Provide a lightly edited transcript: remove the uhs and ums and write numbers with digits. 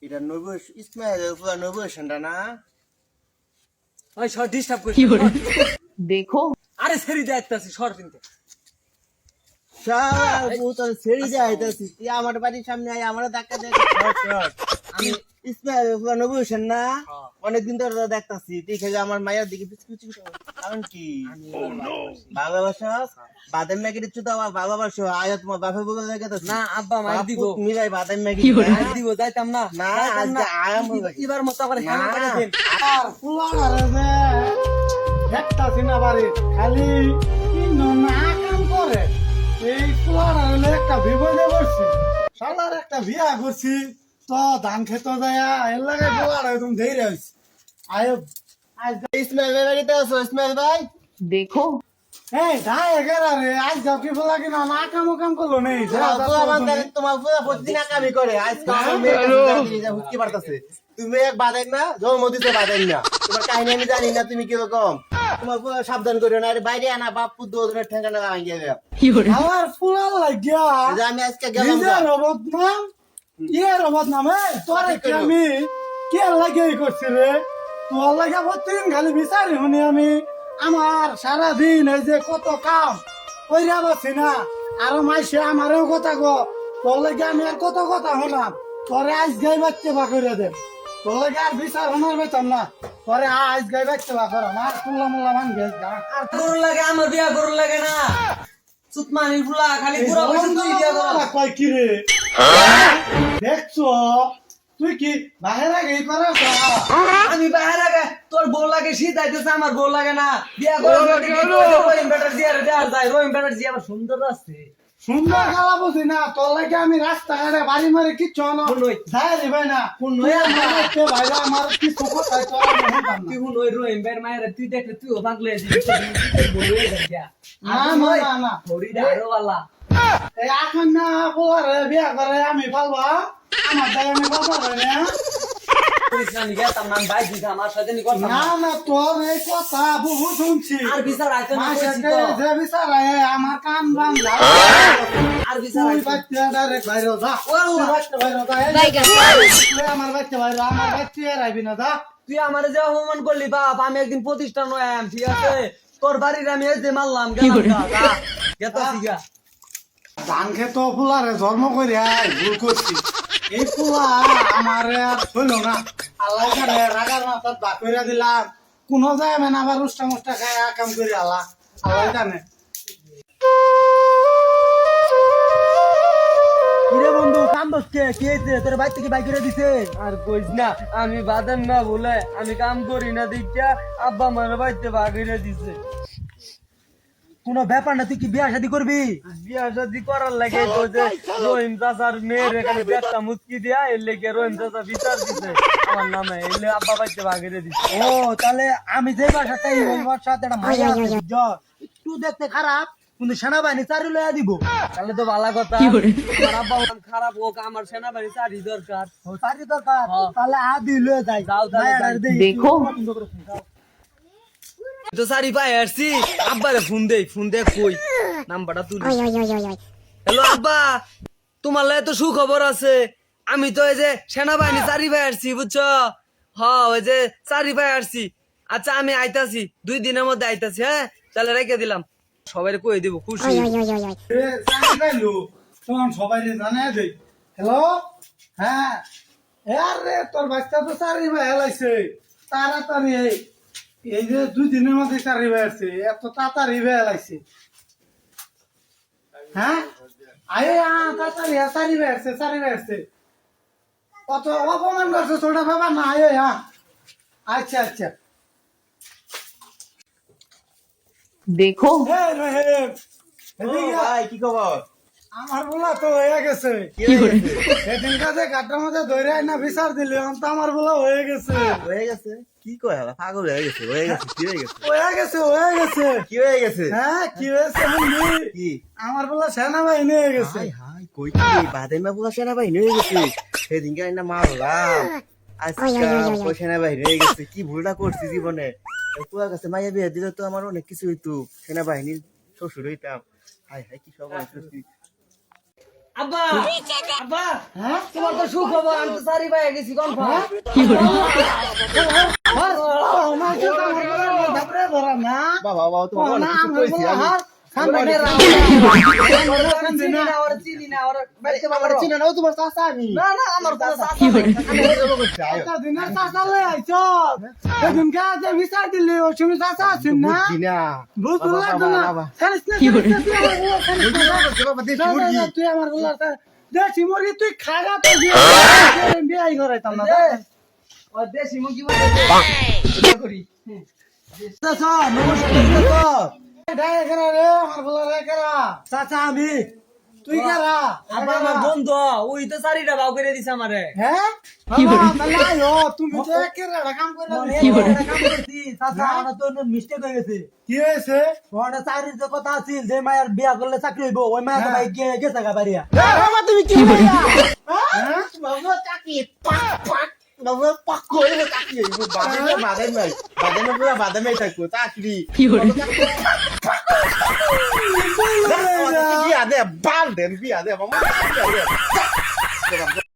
এটা নবুয় ইসমাইল পুরা নবুয় সেন্টা না ওই শর্ট ডিস্টার্ব করছি देखो আরে সেরি যাইতাছি শর্ট কিনতে শালা পুতল ছেড়ে যাইতাছি তুই আমার বাড়ির সামনে আয় আমার ধাক্কা দে আমি ইসমাইল পুরা নবুয় সেন না অনেকদিন ধরে দেখতাছি তুই খেলে আমার মায়ের দিকে পিছু পিছু কারণ কি ভালোবাসা বাদাম ম্যাগি দিচ্ছ তো আবার ভালোবাসো আয় তোমার বাপে বলে দেখতাছি না আব্বা মার দিব মিলাই বাদাম ম্যাগি মার দিব যাইতাম না না যাইতাম আজকে আয়াম এবার মত আবার হ্যাঁ করে দেন আর ফুলারে যে দেখতাছি না বাড়ি খালি কি না কাম করে এই ফুলারে হলে একটা বিপদে পড়ছি শালার একটা বিয়া করছি তো ধান খেতে যায় এর লাগে ফুলারে তুমি ধৈর্য হয়েছি আয় আজ ইসমাইল ভাই বাড়িতে আছো ইসমাইল ভাই देखो এই ধাই এগারা রে আজ যাও কি ফুলা কিনা না কাম করলো নেই তোমার পুরো প্রতিদিন আকামি করে আজকে আমার মেয়ে হুকি পারতাছে তুমি এক বাদাই না জন্ম দিতে বাদাই না তোমার কাহিনী আমি জানি না তুমি কিরকম তোমার পুরো সাবধান করিও না আরে বাইরে আনা বাপু দুজনের ঠেঙ্গানা লাগাই গেলে আমার ফুলা লাগিয়া আমি আজকে গেলাম নিজের রবত নাম রবত নাম তোরে কি আমি কে লাগে করছি রে তোর লাগে প্রতিদিন খালি বিচারি শুনি আমি আমার সারাদিন এই যে কত কাম কইরা পাচ্ছি না আরো মাইসে আমারও কথা গো তোর লাগে আমি আর কত কথা শোনাম তোরে আজ গাই বাচ্চা বা করে দে তোর লাগে আর বিচার শোনার বেতন না তোরে আজ গাই বাচ্চা বা করা না তুল্লা মুল্লা মান গেছ গা আর গরু লাগে আমার বিয়া গরু লাগে না সুতমানি ফুলা খালি পুরো পয়সা তুই দিয়া দাও কয় কি রে দেখছো তুই কি বাহিরে গেই করাস আমি বাইরে আগে তোর বউ লাগে শীত আইতেছে আমার বউ লাগে না বিয়া করে রহিম বেটার দিয়া দেওয়া যায় রহিম বেটার দিয়া আবার সুন্দর আছে সুন্দর খেলা বুঝি না তোর লাগে আমি রাস্তাঘাটে বাড়ি মারে কিচ্ছু না শুনই। যাই রে ভাই না শুনই আমার। ভাইরা আমার কিছু কথা তোরা শুনতাম না। তুই হুন ওই রহিম বের মায়ের তুই দেখলে তুইও পাগলে আছিস বউয়ে দেখা না। থোড়ি ডারো वाला এই এখন না বলারে বিয়া করে আমি পালবা আমার দায় আমি পালবা না কৃষ্ণানি গেতাম না ভাই দিদা আমার সাথে নি কথা না তোর এই কথা বহু শুনছি আর বিচার আইতো না কইছি মাসে তো যে বিচারে আমার কান বাংলা আর বিচার তুই আইতো বাচ্চা ডাইরেক্ট বাইরে যা ও তুই বাচ্চা বাইরে যা আমার বাচ্চা বাইরে আমার বাচ্চা এর আইবি না যা তুই আমারে যে অপমান করলি বাপ আমি একদিন প্রতিষ্ঠান হইম ঠিক আছে তোর বাড়ির আমি এই যে মারলাম গেলাম গেতাছি গা ধান খেত ফুলারে জন্ম করে ভুল করছি এই ফুলা আমার আর হইল না আল্লাহ কারে রাগার মাথার বাক করে দিলাম কোনো যায় মানে আবার উষ্টা মুষ্টা খায় কাম করে আল্লাহ আল্লাহ জানে কিরে বন্ধু কাম বসছে কি হয়েছে তোর বাইক থেকে বাইক করে দিছে আর কইস না আমি বাদাম না বলে আমি কাম করি না দেখিয়া আব্বা আমার বাইতে বাগিরে দিছে কোন ব্যাপার না তুই কি বিয়া শাদী করবি বিয়া শাদী করার লাগে তো যে রহিম চাচার মেয়ের এখানে বেটা মুচকি দিয়া এর লেগে রহিম চাচা বিচার দিছে আমার নামে এলে আব্বা বাইতে বাগিরে দিছে ও তাহলে আমি যে বাসাতে ওই বাসাতে একটা মাইয়া আছে একটু দেখতে খারাপ কিন্তু সেনাবাহিনী চারি লইয়া দিব তাহলে তো ভালো কথা আমার আব্বা খারাপ হোক আমার সেনাবাহিনী চারি দরকার চারি দরকার তাহলে আদি লয়ে যাই যাও তাহলে देखो তো সারি পাই আসছি আব্বারে ফোন দে কই নাম্বারটা তুলি হ্যালো আব্বা তোমার লাগে তো সুখবর আছে আমি তো এই যে সেনাবাহিনী চারি ভাই আসছি বুঝছো ওই যে চারি ভাই আসছি আচ্ছা আমি আইতাছি 2 দিনের মধ্যে আইতাছি হ্যাঁ তাহলে রেখে দিলাম সবাই কই দিব খুশি তখন সবাই জানাই দেই হ্যালো হ্যাঁ আরে তোর বাচ্চা তো চারি ভাই হেলাইছে তাড়াতাড়ি এই যে 2 দিনের মধ্যে চারি ভাই আসছে এত তাড়াতাড়ি ভাই হেলাইছে হ্যাঁ আরে তাড়াতাড়ি চারি ভাই আসছে কত অপমান করছে ছোট বাবা না আচ্ছা আচ্ছা देखो ভাই কি খবর আমার বলা তো হয়ে গেছে কি হয়েছে সেদিন কাজে গাটার মধ্যে ধরে না বিচার দিলে তো আমার বলা হয়ে গেছে হয়ে গেছে কি কয় পাগল হয়ে গেছে কি হয়ে গেছে কি হয়ে গেছে হ্যাঁ কি হয়েছে বুঝলি কি আমার বলা সেনাবাহিনী হয়ে গেছে হাই হাই কই কি বাদাইমা পুরা সেনাবাহিনী হয়ে গেছে সেদিনকে না মারলাম আজকে ওই সেনাবাহিনী হয়ে গেছে কি ভুলটা করছি জীবনে পুরা কাছে মাইয়া বিয়ে দিলে তো আমার অনেক কিছু হইতো সেনাবাহিনীর শ্বশুর হইতাম হাই হাই কি সব করছি আব্বা আব্বা হ্যাঁ তোমার তো সুখবর, আমি তো সারি পাই গেছি কনফার্ম। আমার কি আমার বলার ধাপড়ে ধরা না বাবা বাবা তোমার না অনেক কিছু আমার কইছি বলা আমি। হাত সামনে চিনি না ওরা, চিনি না ওরা, বাইতে আমার পারো। চিনে নাও তোমার চাচা আমি। না না আমার কোনো চাচা আমি এরকম করছি, আয়ো। একটা দিনের চাচালে আইছো সেদিনকে যে বিচার দিলি ওই সময় চাচা আছেন না বুঝছি না। বুঝতে বাবা, লাগতো বাবা, না বাবা। খালিস না খালিস না, তুই আমার বলার খালিস না। বাবা, দেশি না, না, মুরগি। না, তুই আমার বলার দেশি মুরগি তুই খাগা তো বিয়ে করাইতাম না ও দেশি মুরগি বলে করি। চাচা আমি তুই কারা আব্বা আমার বন্ধু, ওই তো সারিটা বাউ করে দিছে আমারে। হ্যাঁ তুমি তো একেবারে কাম করে কাম করছি, চাচা আমার তো মিস্টেক হয়ে গেছে। কি হয়েছে ওখানে চাকরির যে কথা আছিল, যে মায়ের বিয়া করলে চাকরি হইব, ওই মায়ের তো ভাই গেছে গা বাড়িয়া। বাবা, তুমি কি বলিয়া? হ্যাঁ বাবা, চাকি, পাক, পাক। বাবা, পাক করে চাকরি হইব। বাদামে বাদাম নাই। বাদামে পুরা বাদামেই থাকবো, চাকরি। বিয়া দে, বাল দেন, বিয়া দে, মামা, বিয়া দে।